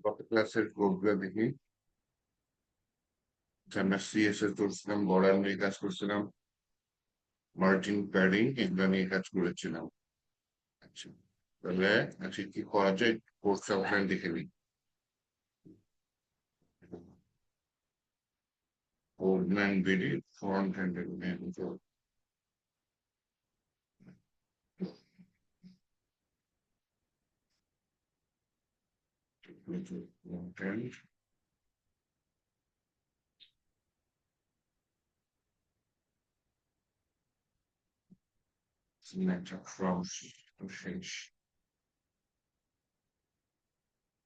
গত ক্লাসের কোডগুলো দেখি। আমরা সিএসএস করছিলাম, বর্ডার নিয়ে কাজ করছিলাম, মার্জিন প্যাডিং এগুলো নিয়ে কাজ করেছিলাম। আচ্ছা, তাহলে আজকে কি করা যায়, কোর্স আউটলাইন দেখে নিই। Outline BD front end from শেষ,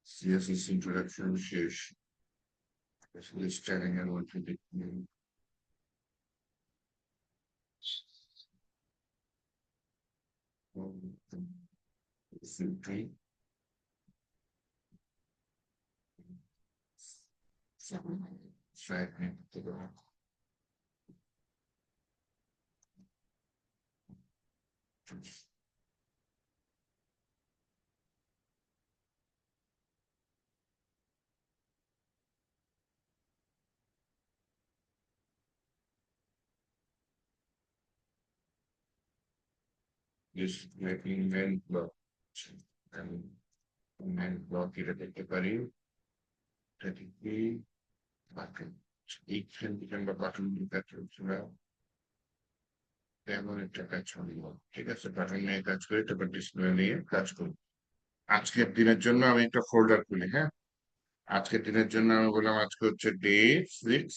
সিএসএস ইন্ট্রোডাকশন শেষ, স্টাইলিং এর মধ্যে দেখুন this making main block and main block এটা দেখতে পারি, এটা কি বাটন, এইখান থেকে আমরা বাটন দিয়ে কাজ করছিলাম, তেমন একটা কাজ হলো। ঠিক আছে, বাটন নিয়ে কাজ করি, তারপর ডিসপ্লে নিয়ে কাজ করি। আজকের দিনের জন্য আমি একটা ফোল্ডার খুলি, হ্যাঁ। আজকের দিনের জন্য আমি বললাম আজকে হচ্ছে ডে 6,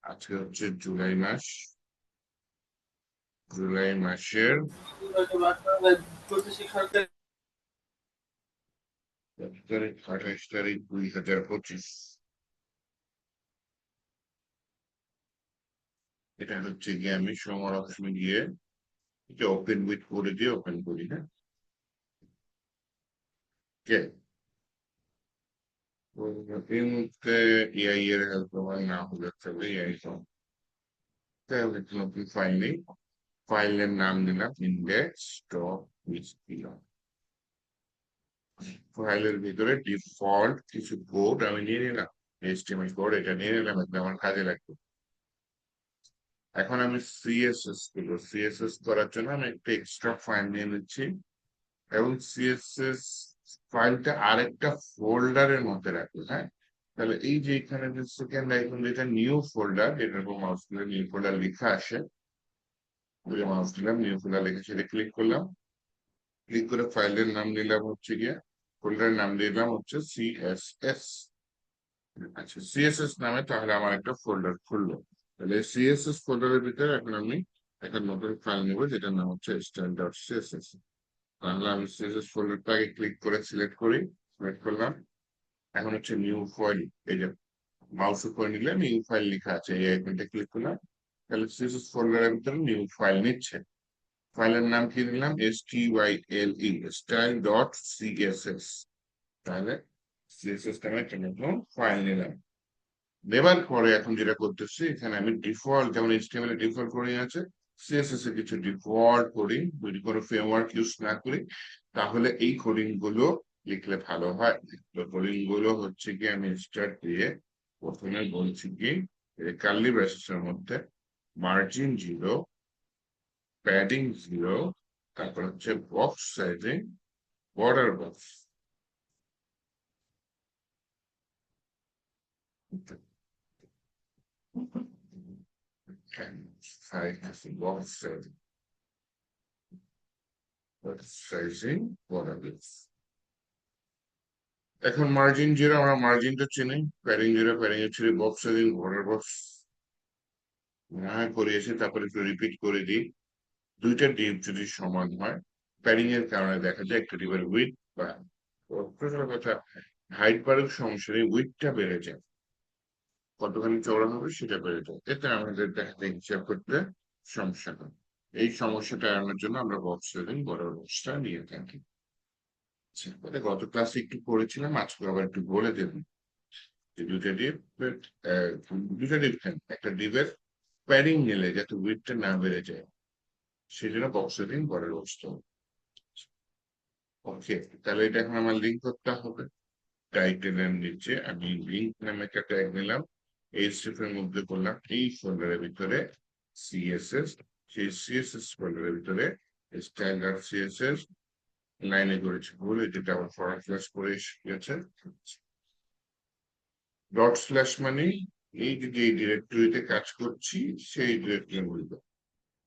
আজকে হচ্ছে জুলাই মাস, জুলাই মাসের 28 তারিখ 2025। এটা হচ্ছে গিয়ে আমি সমর অপশনে গিয়ে এটা ওপেন উইথ করে দিয়ে ওপেন করি, হ্যাঁ। ওকে, এই মুহূর্তে এআই এর হেল্প আমার না হলে চলে, এআই তাহলে নতুন ফাইল নেই, ফাইলের নাম দিলাম ইন্ডেক্স ডট এইচটিএমএল। ফাইলের ভিতরে ডিফল্ট কিছু কোড আমি নিয়ে নিলাম, এইচটিএমএল কোড এটা নিয়ে নিলাম, এটা আমার কাজে লাগবে। এখন আমি সিএসএস করবো, সিএসএস করার জন্য আমি একটা এক্সট্রা ফাইল নিয়ে নিচ্ছি এবং সিএসএস ফাইলটা আরেকটা ফোল্ডারের মধ্যে রাখবো, হ্যাঁ। তাহলে এই যে এখানে যে সেকেন্ড আইকন, যেটা নিউ ফোল্ডার, এটার উপর মাউস দিলে নিউ ফোল্ডার লেখা আসে, মাউস দিলাম নিউ ফোল্ডার লেখা, সেটা ক্লিক করলাম, ক্লিক করে ফাইলের নাম দিলাম হচ্ছে গিয়ে, ফোল্ডারের নাম দিলাম হচ্ছে সিএসএস। আচ্ছা, সিএসএস নামে তাহলে আমার একটা ফোল্ডার খুললো। তাহলে সিএসএস ফোল্ডারের ভিতরে এখন আমি একটা নতুন ফাইল নেবো, যেটার নাম হচ্ছে style.css। তাহলে আমি সিএসএস ফোল্ডারটা আগে ক্লিক করে সিলেক্ট করি, সিলেক্ট করলাম। এখন হচ্ছে নিউ ফাইল, এই যে মাউস উপরে নিলে নিউ ফাইল লেখা আছে, এই আইকনটা ক্লিক করলাম, তাহলে সিএসএস ফোল্ডারের ভিতরে নিউ ফাইল নিচ্ছে। ফাইলের নাম কি দিলাম, STYLE, style.css। তাহলে সিএসএস নামে একটা নতুন ফাইল নিলাম। নেবার পরে এখন যেটা করতেছি, এখানে আমি ডিফল্ট, যেমন এইচটিএমএল এর ডিফল্ট কোডিং আছে, সিএসএস এর কিছু ডিফল্ট কোডিং, যদি কোনো ফ্রেমওয়ার্ক ইউজ না করি তাহলে এই কোডিং গুলো লিখলে ভালো হয়। তো কোডিং গুলো হচ্ছে কি, আমি স্টার্ট দিয়ে প্রথমে বলছি কি, কার্লি ব্রেসেসের মধ্যে মার্জিন 0, প্যাডিং 0, তারপর হচ্ছে box sizing, border box, box sizing, border box. এখন মার্জিন 0, আমরা মার্জিনটা চিনি, প্যাডিং 0, প্যাডিং এর ছিল, বক্স সাইজিং, বর্ডার বক্স না করিয়েছে, তারপরে একটু রিপিট করে দিই। দুইটা ডিপ যদি সমান হয়, প্যাডিং এর কারণে দেখা যায় একটা ডিপের উইথ বা প্রথম কথা হাইট বাড়ুক সমস্যা নেই, উইথটা বেড়ে যায়, কতখানি চওড়া হবে সেটা বেড়ে যায়, এতে আমাদের দেখাতে হিসাব করতে সমস্যা হয়। এই সমস্যাটা এড়ানোর জন্য আমরা বক্স সাইজিং, বর্ডার বক্সটা নিয়ে থাকি। আচ্ছা, গত ক্লাসে একটু পড়েছিলাম, আজকে আবার একটু বলে দেবেন যে দুইটা ডিপ, দুইটা ডিপ কেন, একটা ডিপের প্যাডিং নিলে যাতে উইথটা না বেড়ে যায়, সেই জন্য বক্স সেটিং পরের বস্তু। ওকে, তাহলে এটা এখন আমার লিঙ্ক করতে হবে। টাইটেলের নিচে আমি লিঙ্ক নামে একটা ট্যাগ নিলাম, এইচটিএফ এর মধ্যে করলাম এই ফোল্ডারের ভিতরে সিএসএস, সেই সিএসএস ফোল্ডারের ভিতরে স্টাইল ডট সিএসএস লাইনে করেছি ভুল, যেটা আবার ফরওয়ার্ড স্ল্যাশ করে গেছে। ডট স্ল্যাশ মানে এই যে ডিরেক্টরিতে কাজ করছি সেই ডিরেক্টরি বলবো।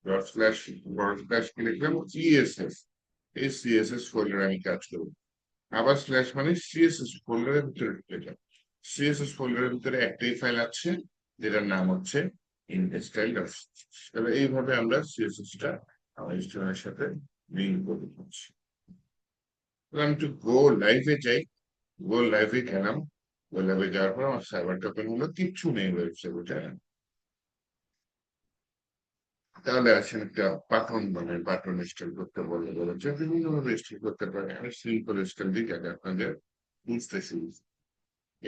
ডট স্ল্যাশ ডট স্ল্যাশ কি লিখলাম, সিএসএস, এই সিএসএস ফোল্ডারে আমি কাজ করব। আবার স্ল্যাশ মানে সিএসএস ফোল্ডারের ভিতরে ঢুকে যাও। সিএসএস ফোল্ডারের ভিতরে একটাই ফাইল আছে যেটার নাম হচ্ছে ইনস্টাইল ডট। তাহলে এইভাবে আমরা সিএসএস টা আমার স্টুডেন্টের সাথে লিঙ্ক করে দিচ্ছি। আমি একটু গো লাইভে যাই, গো লাইভে গেলাম, গো লাইভে যাওয়ার পর আমার সার্ভারটা ওপেন হলো, কিচ্ছু নেই ওয়েবসাইটে। তাহলে আসেন একটা বাটন, মানে বাটন স্টাইল করতে বলেছে বিভিন্ন ভাবে স্টাইল করতে পারে। আমি সিম্পল স্টাইল দিই যাতে আপনাদের বুঝতে সুবিধা।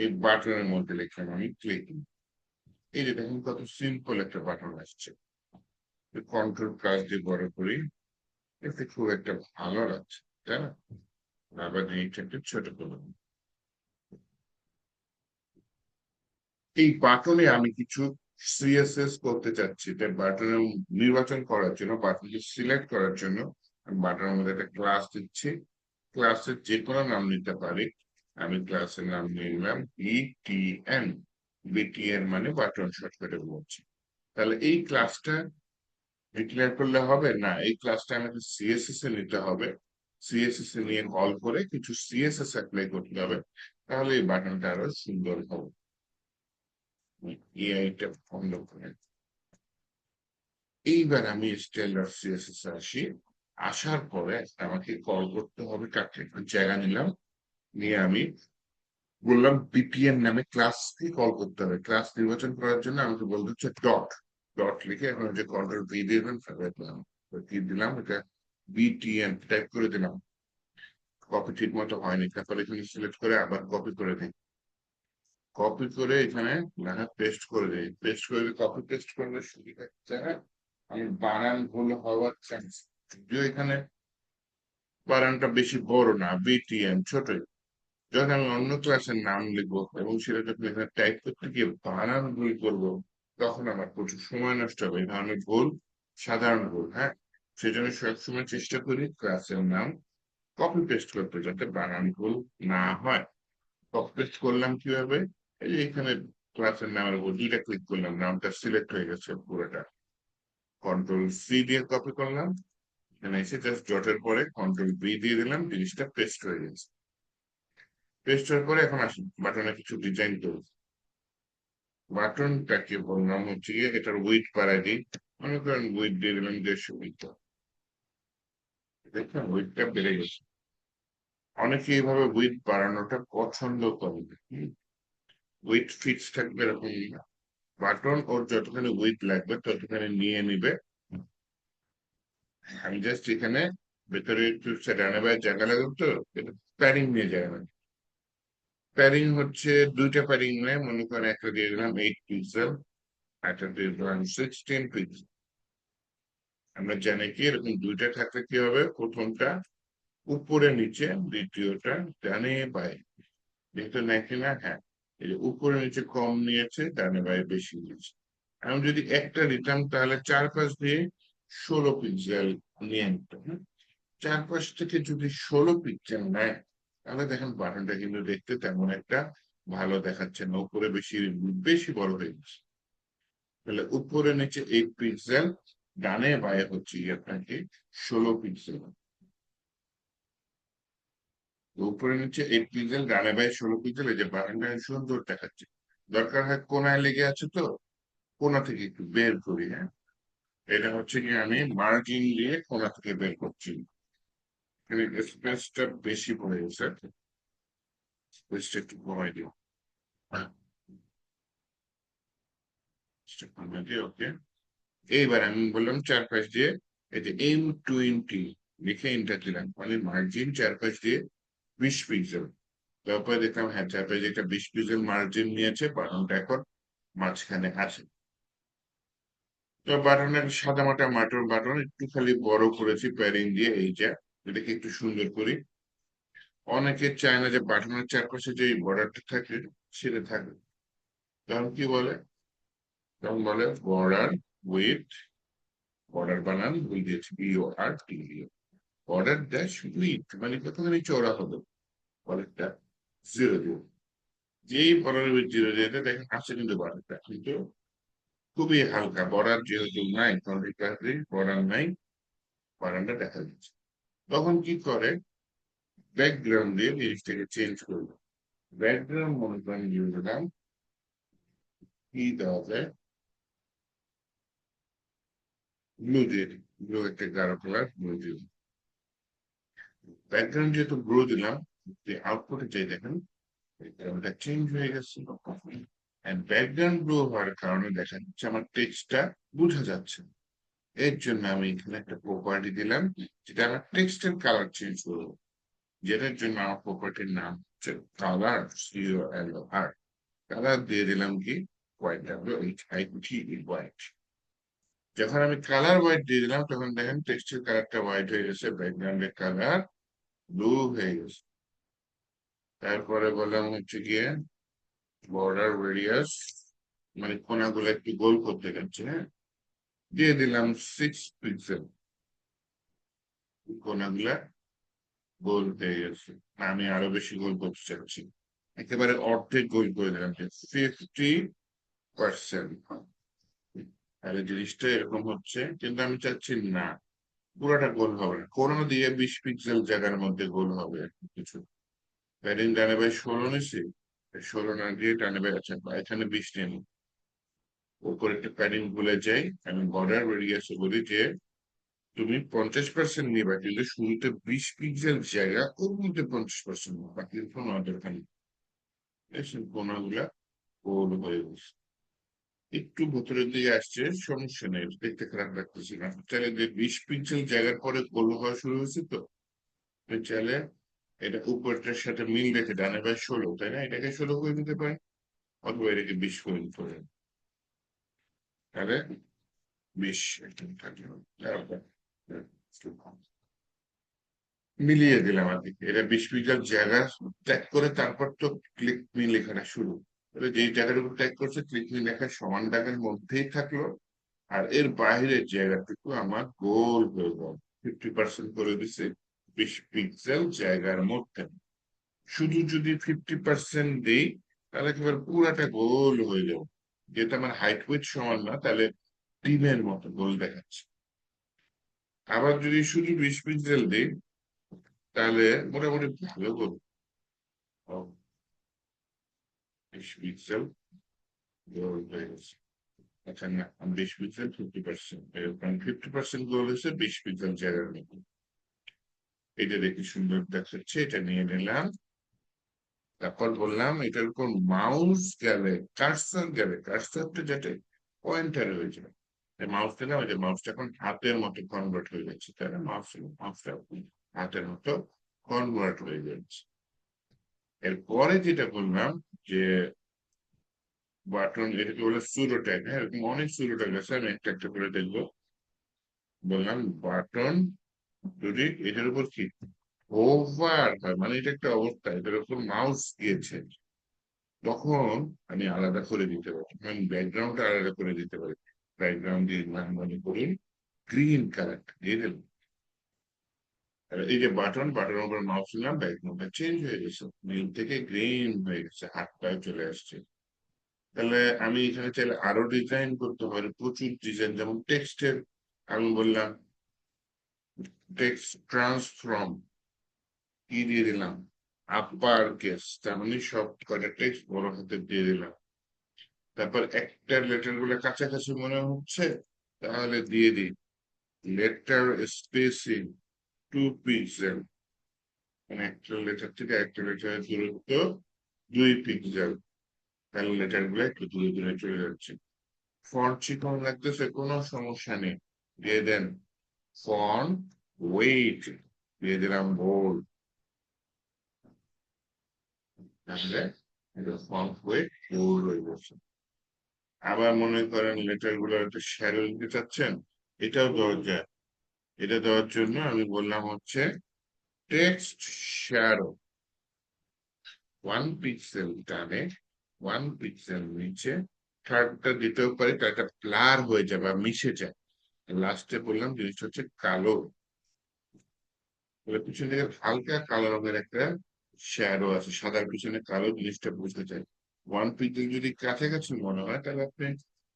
এই বাটনের মধ্যে লিখলাম আমি ক্লিক, এই যে দেখুন কত সিম্পল একটা বাটন আসছে। কন্ট্রোল প্লাস দিয়ে বড় করি, এতে খুব একটা ভালো লাগছে, তাই না? আবার জিনিসটা একটু ছোট করলাম। এই বাটনে আমি কিছু সিএসএস করতে চাচ্ছি, তাই বাটনে নির্বাচন করার জন্য, বাটনকে সিলেক্ট করার জন্য আমি বাটনের মধ্যে একটা ক্লাস দিচ্ছি। ক্লাসের যে কোনো নাম নিতে পারি, আমি ক্লাসের নাম নিলাম বিটিএন। বিটিএন মানে বাটন শর্টকাটে বলছি। তাহলে এই ক্লাসটা ডিক্লেয়ার করলে হবে না, এই ক্লাসটা আমাকে সিএসএস এ নিতে হবে। সিএসএস এ নিয়ে কল করে কিছু সিএসএস অ্যাপ্লাই করতে হবে, তাহলে এই বাটনটা আরো সুন্দর হবে। এআইটা বন্ধ করে এইবার আমি স্টাইলার সিএসএস আসি। আসার পরে আমাকে কল করতে হবে কাকে, একটু জায়গা নিলাম, নিয়ে আমি বললাম বিপিএন নামে ক্লাসকে কল করতে হবে। ক্লাস নির্বাচন করার জন্য আমাকে বলতে হচ্ছে ডট, ডট লিখে এখন যে কন্ট্রোল ভি দিবেন কি দিলাম, এটা বিটিএন টাইপ করে দিলাম। কপি ঠিক মতো হয়নি, তারপরে এখানে সিলেক্ট করে আবার কপি করে দিই। কপি করে এখানে লেখা পেস্ট করে দিই। পেস্ট করে কপি পেস্ট করলে সুবিধা হচ্ছে, হ্যাঁ, আমি বানান ভুল হওয়ার চান্স, যদিও এখানে বানানটা বেশি বড় না, বিটিএম ছোটই। যখন আমি অন্য ক্লাসের নাম লিখবো এবং সেটা যখন এখানে টাইপ করতে গিয়ে বানান ভুল করবো, তখন আমার প্রচুর সময় নষ্ট হবে। এই ধরনের ভুল সাধারণ ভুল, হ্যাঁ, সেজন্য সবসময় চেষ্টা করি ক্লাসের নাম কপি পেস্ট করতে যাতে বানান ভুল না হয়। কপি পেস্ট করলাম কিভাবে, এই যে এখানে ক্লাসের নামের উপর দুইটা ক্লিক করলাম, নামটা সিলেক্ট হয়ে গেছে পুরোটা। কন্ট্রোল সি দিয়ে কপি করলাম, এখানে এসে জাস্ট ডটের পরে কন্ট্রোল বি দিয়ে দিলাম, জিনিসটা পেস্ট হয়ে গেছে। পেস্ট হওয়ার পরে এখন আসুন বাটনে কিছু ডিজাইন করব। বাটনটাকে বললাম হচ্ছে গিয়ে এটার উইথ বাড়াই দিই, মনে করেন উইথ দিয়ে দিলাম 150 উইথ। দেখলাম উইথটা বেড়ে গেছে। অনেকে এইভাবে উইথ বাড়ানোটা পছন্দ করে, উইথ ফিক্স থাকবে এরকম না। বাটন ওর যতখানি উইথ লাগবে ততখানি নিয়ে নিবে। আমি জাস্ট এখানে ভেতরে একটু ডানে বাইরে জায়গা লাগাবো, তো এটা প্যাডিং নিয়ে যায় না। প্যাডিং হচ্ছে দুইটা প্যাডিং নেয়, মনে করেন একটা দিয়ে দিলাম 8 পিক্সেল, একটা দিয়ে দিলাম 16 পিক্সেল। আমরা জানি কি এরকম দুইটা থাকলে কি হবে, প্রথমটা উপরে নিচে, দ্বিতীয়টা ডানে বায়ে, যেহেতু নাকি না, হ্যাঁ, এই যে উপরে নিচে কম নিয়েছে, ডানে বায়ে বেশি নিয়েছে। আমি যদি একটা নিতাম তাহলে চারপাশ দিয়ে 16 পিক্সেল নিয়ে নিতাম, হ্যাঁ? চারপাশ থেকে যদি 16 পিক্সেল নেয় তাহলে দেখেন বাটনটা কিন্তু দেখতে তেমন একটা ভালো দেখাচ্ছে না, উপরে বেশি বেশি বড় হয়ে গেছে। তাহলে উপরে নিচে 8 পিক্সেল, ডানে বায়ে হচ্ছে আপনাকে 16 পিক্সেল। উপরে নিচে 8 পিক্সেল, ডানে বায়ে 16 পিক্সেল, এই যে বাটনটা সুন্দর দেখাচ্ছে। দরকার হয় কোনায় লেগে আছে, তো কোনা থেকে একটু বের করি, হ্যাঁ, এটা হচ্ছে কি আমি মার্জিন দিয়ে কোনা থেকে বের করছি। এখানে স্পেসটা বেশি পড়ে গেছে, স্পেসটা একটু কমাই দিও। ওকে, এইবার আমি বললাম চারপাশ দিয়ে এই যে M20 লিখে এন্টার দিলাম, মানে মার্জিন চারপাশ দিয়ে 20 পিক্সেল। তারপরে দেখলাম হ্যাঁ চারপাশে একটা 20 পিক্সেল মার্জিন নিয়েছে, বাটনটা এখন মাঝখানে আছে। তো বাটনের সাদা মাটা মাটোর বাটন একটু খালি বড় করেছি প্যাডিং দিয়ে, এই যে এটাকে একটু সুন্দর করি। অনেকে চায় না যে বাটনের চারপাশে যে বর্ডারটা থাকে সেটা থাকে, তখন কি বলে? তখন বলে বর্ডার উইথ, বর্ডার বানান ভুল দিয়েছে, BORD, বর্ডার ড্যাশ উইথ মানে কতখানি চওড়া হবে বর্ডারটা, 0 দিয়ে। যেই বর্ডার উইথ 0 দিয়ে দেখেন আসছে কিন্তু বর্ডারটা, কিন্তু খুবই হালকা বর্ডার যেহেতু নাই, বর্ডার নাই, বারান্দা দেখা যাচ্ছে। তখন কি করে, ব্যাকগ্রাউন্ড দিয়ে জিনিসটাকে চেঞ্জ করবে। ব্যাকগ্রাউন্ড মনে করেন দিয়ে দিলাম, কি দেওয়া যায়, ব্লু দিয়ে দিই, ব্লু একটা গাঢ় কালার ব্লু দিয়ে দিই। ব্যাকগ্রাউন্ড যেহেতু ব্লু দিলাম, যে আউটপুটে যাই দেখেন ব্যাকগ্রাউন্ডটা চেঞ্জ হয়ে গেছে। ব্যাকগ্রাউন্ড ব্লু হওয়ার কারণে দেখা যাচ্ছে আমার টেক্সটটা বোঝা যাচ্ছে। এর জন্য আমি এখানে একটা প্রপার্টি দিলাম, যেটা আমার টেক্সটের কালার চেঞ্জ করবো, যেটার জন্য আমার প্রপার্টির নাম হচ্ছে কালার, COLOR। কালার দিয়ে দিলাম কি হোয়াইট, হোয়াইট। যখন আমি কালার হোয়াইট দিয়ে দিলাম তখন দেখেন টেক্সটের কালারটা হোয়াইট হয়ে গেছে, ব্যাকগ্রাউন্ডের কালার ব্লু হয়ে গেছে। তারপরে বললাম হচ্ছে গিয়ে বর্ডার রেডিয়াস, মানে কোনাগুলো একটু গোল করতে যাচ্ছে, হ্যাঁ, দিয়ে দিলাম 6 পিক্সেল, কোনাগুলা গোল হয়ে গেছে। আমি আরো বেশি গোল করতে চাচ্ছি, একেবারে অর্ধেক গোল করে দিলাম, 50%। তাহলে জিনিসটা এরকম হচ্ছে, কিন্তু আমি চাচ্ছি না পুরোটা গোল হবে না, কোনো দিয়ে 20 পিক্সেল জায়গার মধ্যে গোল হবে কিছু। প্যাডিং ডানে বাই 16 নিছি, 16 না দিয়ে ডানে বাই, আচ্ছা এখানে 20 নিয়ে নিই। উপরে একটা প্যাডিং ভুলে যাই, আমি বর্ডার রেডিয়াসে বলি যে তুমি 50% নিবা, কিন্তু শুরুতে 20 পিক্সেল জায়গা ওর মধ্যে 50% বাকি কোনো দরকার নেই। কোনাগুলা গোল হয়ে গেছে, একটু ভেতরের দিকে আসছে, সমস্যা নেই, দেখতে খারাপ লাগতেছে না। চাইলে যে 20 পিক্সেল জায়গার পরে গোল হওয়া শুরু হয়েছে তো, তো চাইলে এটা উপরটার সাথে মিল রেখে ডানে বাই 16, তাই না, এটাকে 16 করে দিতে পারে, অথবা এটাকে 20 করে দিতে পারে। তাহলে 20 একটা থাকলো। তারপর মিলিয়ে দিলাম আর কি, এটা 20 পিক্সেল জায়গা ট্যাগ করে তারপর তো ক্লিক মি লেখাটা শুরু। তাহলে যেই জায়গার উপর ট্যাগ করছে ক্লিক মি লেখা সমান দাগের মধ্যেই থাকলো, আর এর বাইরের জায়গাটুকু আমার গোল হয়ে গেল, 50% করে দিছে 20 পিক্সেল জায়গার মধ্যে। শুধু যদি 50% দিই তাহলে একেবারে পুরাটা গোল হয়ে যাবে, যেটা আমার হাইট উইথ সমান না, তাহলে টিমের মতো গোল দেখাচ্ছে। আবার যদি শুধু 20 পিক্সেল দিই তাহলে মোটামুটি ভালো গোল, 20 পিক্সেল গোল হয়ে গেছে। আচ্ছা না, 20 পিক্সেল 50%, এরকম 50% গোল হয়েছে 20 পিক্সেল জায়গার মতো। এটা দেখি সুন্দর দেখাচ্ছে, এটা নিয়ে নিলাম। তারপর বললাম এটার উপর মাউস গেলে, কার্সর গেলে, কার্সরটা যাতে পয়েন্টার হয়ে যায়, মাউস দিলাম, ওই যে মাউসটা এখন হাতের মতো কনভার্ট হয়ে যাচ্ছে, তাই না, মাউসটা হাতের মতো কনভার্ট হয়ে যাচ্ছে। এরপরে যেটা বললাম যে বাটন, এটাকে বলে সুডো ট্যাগ, হ্যাঁ এরকম অনেক সুডো ট্যাগ আছে, আমি একটা একটা করে দেখবো। বললাম বাটন যদি এটার উপর কি ওভার হয়, মানে এটা একটা অবস্থা, এটার উপর মাউস গিয়েছে, তখন আমি আলাদা করে দিতে পারি, আমি ব্যাকগ্রাউন্ডটা আলাদা করে দিতে পারি। ব্যাকগ্রাউন্ড দিয়ে মনে করি গ্রিন কালার দিয়ে দিলাম। আর এই যে বাটনের উপর মাউস নিলাম, ব্যাকগ্রাউন্ডটা চেঞ্জ হয়ে গেছে, নীল থেকে গ্রিন হয়ে গেছে, হাতটায় চলে আসছে। তাহলে আমি এখানে চাইলে আরো ডিজাইন করতে পারি, প্রচুর ডিজাইন, যেমন টেক্সটের আমি বললাম টেক্সট ট্রান্সফর্ম, কি দিয়ে দিলাম আপার কেস, তার মানে সব কটা টেক্সট বড় হাতে দিয়ে দিলাম। তারপর একটা লেটার গুলো কাছাকাছি মনে হচ্ছে, তাহলে দিয়ে দিই লেটার স্পেসিং 2 পিক্সেল, মানে একটা লেটার থেকে একটা লেটারের দূরত্ব 2 পিক্সেল, তাহলে লেটার গুলো একটু দূরে দূরে চলে যাচ্ছে। ফন্ট চিকন লাগতেছে, কোনো সমস্যা নেই, দিয়ে দেন ফন্ট ওয়েট, দিয়ে দিলাম বোল্ড, তাহলে ফন্ট ওয়েট বোল্ড হয়ে গেছে। আবার মনে করেন লেটার গুলো একটু শ্যাডো দিতে চাচ্ছেন, এটাও দেওয়া যায়। এটা দেওয়ার জন্য আমি বললাম হচ্ছে টেক্সট শ্যাডো, 1 পিক্সেল টানে 1 পিক্সেল নিচে থার্ডটা দিতেও পারি, এটা ব্লার হয়ে যাবে বা মিশে যায়। লাস্টে বললাম জিনিসটা হচ্ছে কালো, পিছন থেকে হালকা কালো রঙের একটা শ্যাডো আছে, সাদার পিছনে কালো, জিনিসটা বোঝা যায়। 1 পিক্সেল যদি কাছাকাছি মনে হয় তাহলে আপনি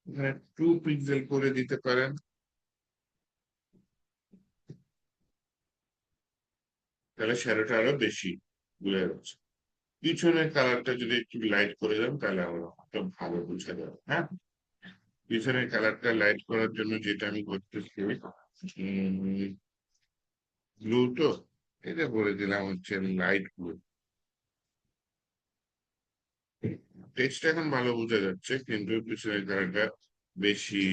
এখানে 2 পিক্সেল করে দিতে পারেন, তাহলে শ্যাডোটা আরো বেশি বুঝে যাচ্ছে। পিছনের কালারটা যদি একটু লাইট করে দেন তাহলে আমার একটা ভালো বোঝা যাবে। হ্যাঁ, পিছনের কালারটা লাইট করার জন্য যেটা আমি করতেছি, ব্লু, তো এটা বলে দিলাম হচ্ছে লাইট ব্লু। টেক্সট এখন ভালো বোঝা যাচ্ছে কিন্তু পিছনের কালারটা বেশি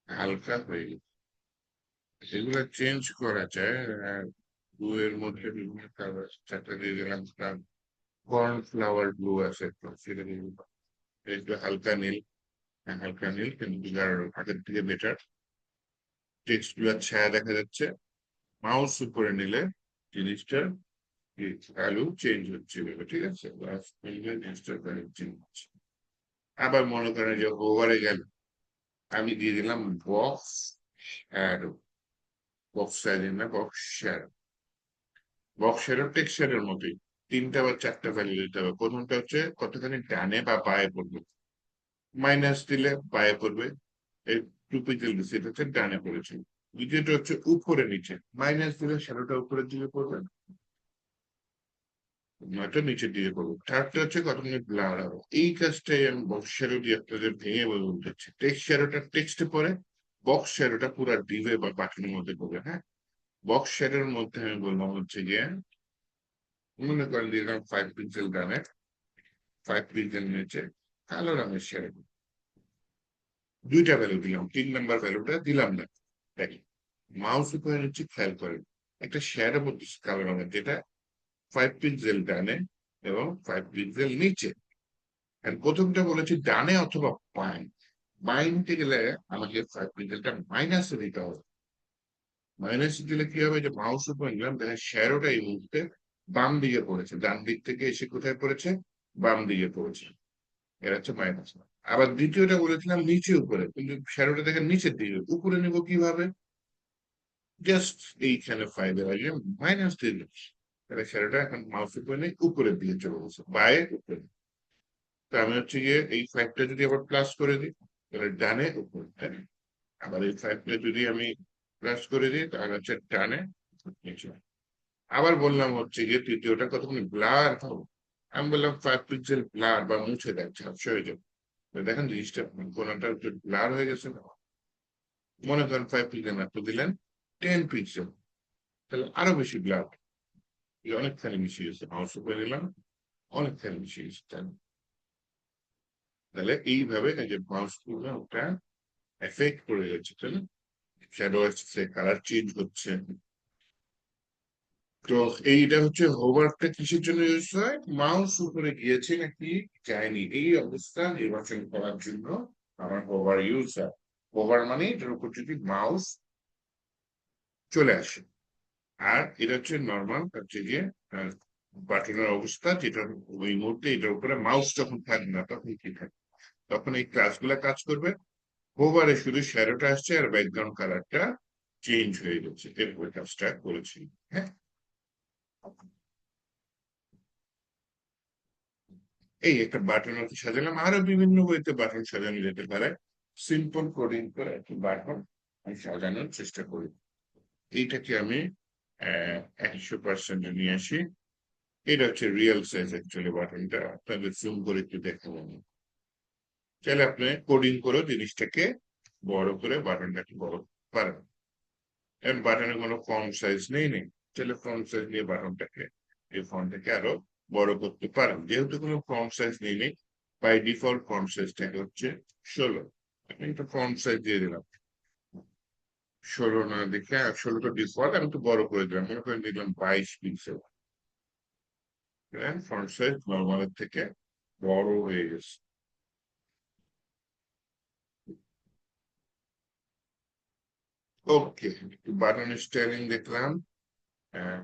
হালকা হয়ে গেছে। এগুলা চেঞ্জ করা যায়। ব্লু এর মধ্যে বিভিন্ন কালার, চারটা দিয়ে দিলাম, কর্নফ্লাওয়ার ব্লু আছে তো সেটা দিয়ে দিলাম। একটু হালকা নীল, হ্যাঁ, হালকা নীল কিন্তু আর আগের থেকে বেটার। টেক্সট গুলা ছায়া দেখা যাচ্ছে। মাউস উপরে নিলে জিনিসটা ভ্যালু চেঞ্জ হচ্ছে এভাবে, ঠিক আছে, জিনিসটার ভ্যালু চেঞ্জ হচ্ছে। আবার মনে করেন যে ওভারে গেল, আমি দিয়ে দিলাম বক্স শ্যাডো, বক্স সাইজের না, বক্স শ্যাডো। বক্স শ্যাডো টেক্সচারের মতোই তিনটা বা চারটা ভ্যালু দিতে হবে। প্রথমটা হচ্ছে কতখানি ডানে বা বায়ে পড়বে, মাইনাস দিলে বায়ে পড়বে, এই 2 পিক্সেল দিচ্ছে, এটা হচ্ছে ডানে পড়েছে। দ্বিতীয়টা হচ্ছে উপরে নিচে, মাইনাস দিলে শ্যাডোটা উপরের দিকে পড়বে, নয়তো নিচের দিকে পড়বে। থার্ডটা হচ্ছে কতখানি ব্লার হবে। এই কাজটাই আমি বক্স শ্যাডো দিয়ে আপনাদের ভেঙে বলতে চাচ্ছি। টেক্সট শ্যাডোটা টেক্সটে পড়ে, বক্স শ্যাডোটা পুরো ডিভে বা বাটনের মধ্যে পড়বে। হ্যাঁ, বক্স শ্যাডোর মধ্যে আমি বললাম হচ্ছে গিয়ে, মনে করেন দিলাম 5 পিক্সেল ডানে, 5 পিক্সেল নিচে কালো রঙের শ্যাডো, দুইটা ভ্যালু দিলাম, 3 নম্বর ভ্যালুটা দিলাম না। দেখেন, মাউস উপরে নিচ্ছে, খেয়াল করেন একটা শ্যাডো পড়তেছে কালো রঙের, যেটা 5 পিক্সেল ডানে এবং 5 পিক্সেল নিচে। আর প্রথমটা বলেছি ডানে অথবা বাঁয়ে, বাঁয়ে নিতে গেলে আমাকে 5 পিক্সেলটা মাইনাসে দিতে হবে। মাইনাসে দিলে কি হবে, যে মাউস উপর নিলাম, দেখেন শ্যাডোটা এই মুহূর্তে বাম দিকে পড়েছে, ডান দিক থেকে এসে কোথায় পড়েছে, বাম দিকে পড়েছে। এটা হচ্ছে মাইনাস। আবার দ্বিতীয়টা বলেছিলাম নিচে উপরে, কিন্তু শ্যাডোটা দেখেন নিচের দিকে, উপরে নিব কিভাবে, জাস্ট এইখানে 5-এর আগে মাইনাস দিয়ে দিচ্ছি, তাহলে শ্যাডোটা এখন মাউস উপরে নেই, উপরের দিকে চলে গেছে, বায়ে উপরে। তো আমি হচ্ছে গিয়ে এই 5টা যদি আবার প্লাস করে দিই তাহলে ডানে উপরে, তাই না? আবার এই 5টা যদি আমি প্লাস করে দিই তাহলে হচ্ছে ডানে নিচে। আবার বললাম হচ্ছে গিয়ে তৃতীয়টা কতক্ষণ ব্লার হবে, আমি বললাম 5 পিক্সেল ব্লার বা মুছে দেয়, ঝাপসা হয়ে যাবে। তো দেখেন জিনিসটা কোনটা একটু ব্লার হয়ে গেছে না? মনে করেন 5 পিক্সেল মাত্র দিলেন, 10 পিক্সেল, তাহলে আরো বেশি ব্লার, অনেকখানি মিশিয়ে গেছে, মাউস উপরে নিলাম, অনেকখানি মিশিয়ে গেছে, তাহলে এইভাবে এই যে মাউস গুলো ওটা এফেক্ট করে যাচ্ছে, তাই না? শ্যাডো আসছে, কালার চেঞ্জ হচ্ছে। তো এইটা হচ্ছে হোভারটা কিসের জন্য ইউজ হয়, মাউস উপরে গিয়েছে নাকি যায়নি এই অবস্থা নির্বাচন করার জন্য আমার হোভার ইউজ হয়। হোভার মানে এটার উপর যদি মাউস চলে আসে। আর এটা হচ্ছে নর্মাল হচ্ছে গিয়ে বাটনের অবস্থা, যেটা ওই মুহূর্তে এটার উপরে মাউস যখন থাকবে না তখন কি থাকে, তখন এই ক্লাসগুলা কাজ করবে। হোভারে শুধু শ্যাডোটা আসছে আর ব্যাকগ্রাউন্ড কালারটা চেঞ্জ হয়ে গেছে, এরপরে কাজটা করেছি। হ্যাঁ, এই একটা বাটন আর কি সাজালাম, আরো বিভিন্ন ওয়েতে বাটন সাজানো যেতে পারে। সিম্পল কোডিং করে একটি বাটন আমি সাজানোর চেষ্টা করি। এইটাকে আমি 100% নিয়ে আসি। এটা হচ্ছে রিয়েল সাইজ অ্যাকচুয়ালি, বাটনটা আপনাদের জুম করে একটু দেখাবো আমি। চাইলে আপনি কোডিং করে জিনিসটাকে বড় করে বাটনটাকে বড় পারেন। এখন বাটনের কোনো ফন্ট সাইজ নেই, চাইলে ফন্ট সাইজ নিয়ে বাটনটাকে, এই ফন্টটাকে আরো বড় করতে পারেন। যেহেতু কোনো ফন্ট সাইজ নেই, বাই ডিফল্ট ফন্ট সাইজটাকে হচ্ছে 16। আমি একটা ফন্ট সাইজ দিয়ে দিলাম 16, না দেখে 16টা ডিফল্ট, আমি একটু বড় করে দিলাম, মনে করেন দিলাম 22 পিক্সেল। ফন্ট সাইজ নর্মালের থেকে বড় হয়ে গেছে। ওকে, বাটন স্টাইলিং দেখলাম। আহ,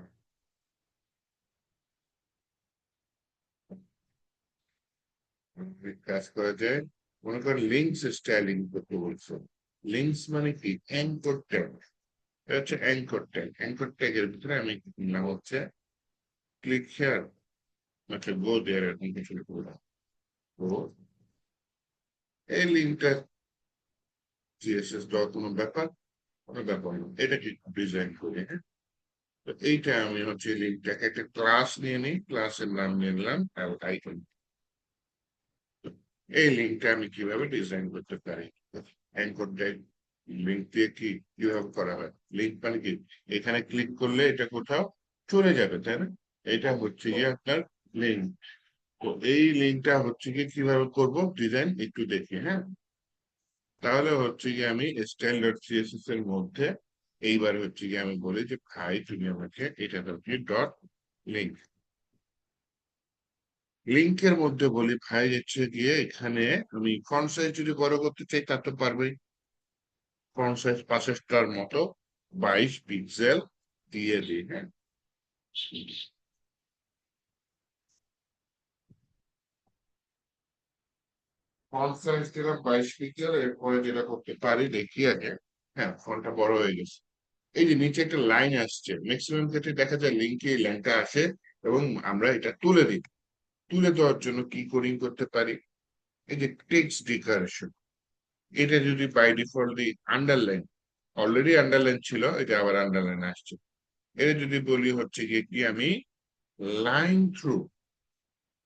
কাজ করা যায়। মনে করেন লিঙ্কস স্টাইলিং করতে বলছো। লিঙ্কস মানে কি? Anchor tag. এটা হচ্ছে অ্যাঙ্কর ট্যাগ। অ্যাঙ্কর ট্যাগের ভিতরে আমি নাম হচ্ছে ক্লিক হেয়ার, আচ্ছা গো দেয়ার, এরকম কিছু করলাম। তো এই লিঙ্কটা সিএসএস দেওয়ার কোনো ব্যাপার না, এটাকে ডিজাইন করি, হ্যাঁ। তো এইটা আমি হচ্ছে লিঙ্কটাকে একটা ক্লাস নিয়ে নিই, ক্লাসের নাম নিয়ে নিলাম আইকন। এই লিঙ্কটা আমি কিভাবে ডিজাইন করতে পারি? অ্যাঙ্কর ট্যাগ লিঙ্ক দিয়ে কিভাবে করা হয়? লিঙ্ক মানে কি? এখানে ক্লিক করলে এটা কোথাও চলে যাবে, তাই না? এটা হচ্ছে গিয়ে আপনার লিঙ্ক। তো এই লিঙ্কটা হচ্ছে গিয়ে কিভাবে করব ডিজাইন একটু দেখি, হ্যাঁ। তাহলে হচ্ছে গিয়ে আমি স্টাইল ডট সিএসএস এর মধ্যে এইবার হচ্ছে গিয়ে আমি বলি যে ভাই তুমি আমাকে এটা হচ্ছে ডট লিঙ্ক। লিঙ্কের মধ্যে বলি ভাই হচ্ছে গিয়ে এখানে আমি ফন্ট সাইজ যদি বড় করতে চাই তা তো পারবোই। ফন্ট সাইজ 65টার মতো 22 পিক্সেল দিয়ে দিই, হ্যাঁ। ফন্ট সাইজ দিলাম 22 পিক্সেল, এরপরে যেটা করতে পারি দেখি আগে। হ্যাঁ, ফন্টটা বড় হয়ে গেছে। এই যে নিচে একটা লাইন আসছে, ম্যাক্সিমাম ক্ষেত্রে দেখা যায় লিঙ্কে এই লাইনটা আসে এবং আমরা এটা তুলে দিই। তুলে দেওয়ার জন্য কি কোডিং করতে পারি? এই যে টেক্সট ডিক্লারেশন, এটা যদি বাই ডিফল্ট দিই আন্ডারলাইন, অলরেডি আন্ডারলাইন ছিল, এটা আবার আন্ডারলাইন আসছে। এটা যদি বলি হচ্ছে গিয়ে কি আমি লাইন থ্রু,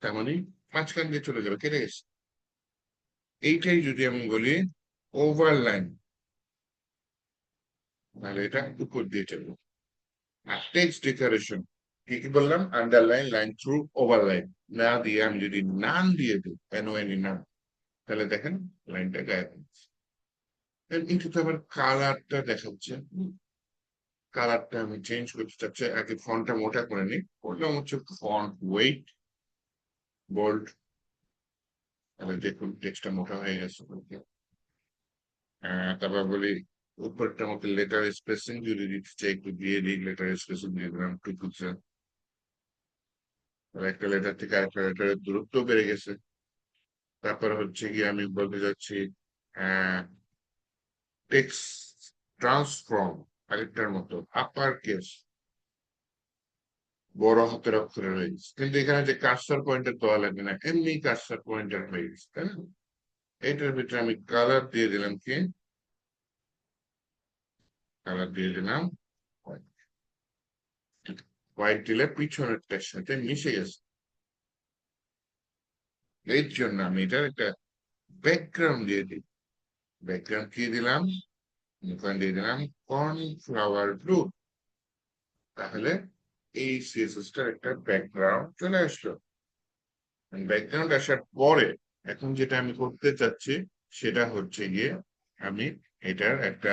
তার মানে মাঝখান দিয়ে চলে যাবে, কেটে গেছে। এইটাই যদি আমি বলি ওভারলাইন, তাহলে এটা উপর দিয়ে চলবে। আর টেক্সট ডিক্লারেশন কি কি বললাম? Underline, line through, overline. না দিয়ে আমি যদি নান দিয়ে দিই, এনওএনই নান, তাহলে দেখেন লাইনটা গায়েব হয়ে গেছে। কিন্তু আবার কালারটা দেখাচ্ছে, কালারটা আমি চেঞ্জ করতে চাচ্ছি। আগে ফন্টটা মোটা করে নিই, করলাম হচ্ছে ফন্ট ওয়েট বোল্ড। তাহলে দেখুন টেক্সটটা মোটা হয়ে গেছে। তারপর বলি উপরটা মতো লেটার স্পেসিং যদি দিতে চাই একটু দিয়ে দিই, লেটার স্পেসিং দিয়ে দিলাম 2 পিক্সেল। একটা লেটার থেকে আরেকটা লেটারের দূরত্ব বেড়ে গেছে। তারপর হচ্ছে গিয়ে আমি বলতে যাচ্ছি টেক্সট ট্রান্সফর্ম, আরেকটার মতো আপার কেস, বড় হাতের অক্ষরে হয়ে গেছে। কিন্তু এখানে যে কার্সর পয়েন্টার দেওয়া লাগবে না, এমনি কার্সর পয়েন্টার হয়ে গেছে, তাই না? এটার ভিতরে আমি কালার দিয়ে দিলাম কি? কালার দিয়ে দিলাম হোয়াইট দিলে পিছনেরটার সাথে মিশে গেছে। এর জন্য আমি এটার একটা ব্যাকগ্রাউন্ড দিয়ে দিই। ব্যাকগ্রাউন্ড কি দিলাম? ওখানে দিয়ে দিলাম কর্নফ্লাওয়ার ব্লু। তাহলে এই সিএসএসটার একটা ব্যাকগ্রাউন্ড চলে আসলো। ব্যাকগ্রাউন্ড আসার পরে এখন যেটা আমি করতে চাচ্ছি সেটা হচ্ছে গিয়ে আমি এটার একটা